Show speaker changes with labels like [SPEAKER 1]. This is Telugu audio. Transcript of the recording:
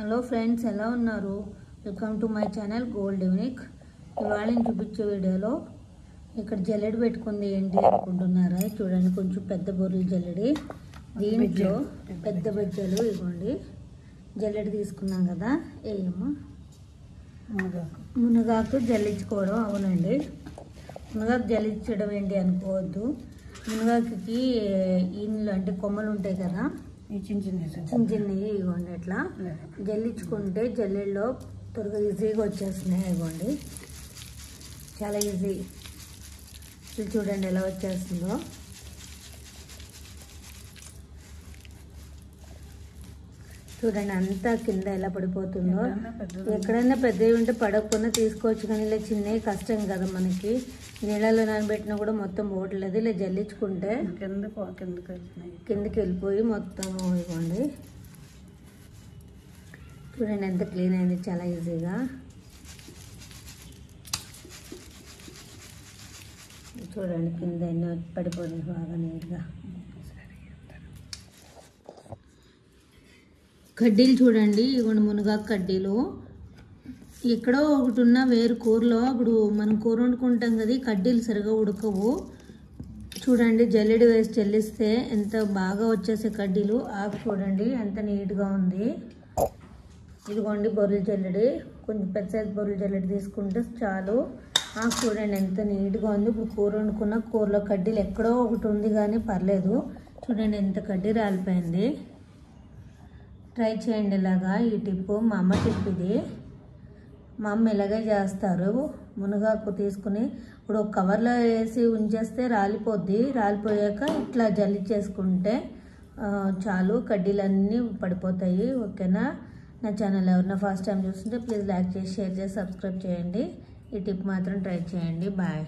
[SPEAKER 1] హలో ఫ్రెండ్స్, ఎలా ఉన్నారు? Welcome to my channel gold unique. ఇవాళ నేను చూపించే వీడియోలో ఇక్కడ జల్లెడ పెట్టుకుంది ఏంటి అనుకుంటున్నారా? చూడండి, కొంచెం పెద్ద బొర్రెల జల్లెడి. దీంట్లో పెద్ద బెజ్జలు ఇవ్వండి. జల్లెడ తీసుకున్నాం కదా, ఏమో మునగాకు జల్లించుకోవడం. అవునండి, మునగాకు జల్లించడం ఏంటి అనుకోవద్దు. మునగాకుకి ఈనెలు అంటే కొమ్మలు ఉంటాయి కదా, చిన్న చిన్నవి ఇవ్వండి. ఇట్లా జల్లించుకుంటే జల్లెల్లో త్వరగా ఈజీగా వచ్చేస్తున్నాయి. ఇవ్వండి, చాలా ఈజీ. చూడండి ఎలా వచ్చేస్తుందో. చూడండి అంతా కింద ఎలా పడిపోతుందో. ఎక్కడైనా పెద్దవి ఉంటే పడకుండా తీసుకోవచ్చు, కానీ ఇలా చిన్నవి కష్టం కదా మనకి. నీళ్ళలో నానబెట్టినా కూడా మొత్తం పోవట్లేదు. ఇలా జల్లించుకుంటే కిందకి వెళ్ళిపోయి మొత్తం ఇవ్వండి. చూడండి ఎంత క్లీన్ అయింది, చాలా ఈజీగా. చూడండి కింద ఎన్నో పడిపోయింది బాగా నీట్గా. కడ్డీలు చూడండి, ఇవ్వండి మునగాకు కడ్డీలు. ఎక్కడో ఒకటి ఉన్న వేరు కూరలో ఇప్పుడు మనం కూర వండుకుంటాం కదా, కడ్డీలు సరిగా ఉడకవు. చూడండి జల్లెడ వేసి చెల్లిస్తే ఎంత బాగా వచ్చేసే కడ్డీలు. ఆకు చూడండి ఎంత నీట్గా ఉంది. ఇదిగోండి బొర్రెల జల్లెడి, కొంచెం పెద్ద సైజు బొర్రెల జల్లెడి తీసుకుంటే చాలు. ఆకు చూడండి ఎంత నీట్గా ఉంది. ఇప్పుడు కూర వండుకున్న కూరలో కడ్డీలు ఎక్కడో ఒకటి ఉంది కానీ పర్లేదు. చూడండి ఎంత కడ్డీ రాలిపోయింది. ట్రై చేయండి ఇలాగా. ఈ టిప్పు మా అమ్మ టిప్ ఇది. మా అమ్మ ఇలాగే చేస్తారు. మునగాకు తీసుకుని ఇప్పుడు ఒక కవర్లో వేసి ఉంచేస్తే రాలిపోద్ది. రాలిపోయాక ఇట్లా జల్లి చేసుకుంటే చాలు, కడ్డీలన్నీ పడిపోతాయి. ఓకేనా? నా ఛానల్ ఎవరైనా ఫస్ట్ టైం చూస్తుంటే ప్లీజ్ లైక్ చేసి, షేర్ చేసి, సబ్స్క్రైబ్ చేయండి. ఈ టిప్ మాత్రం ట్రై చేయండి. బాయ్.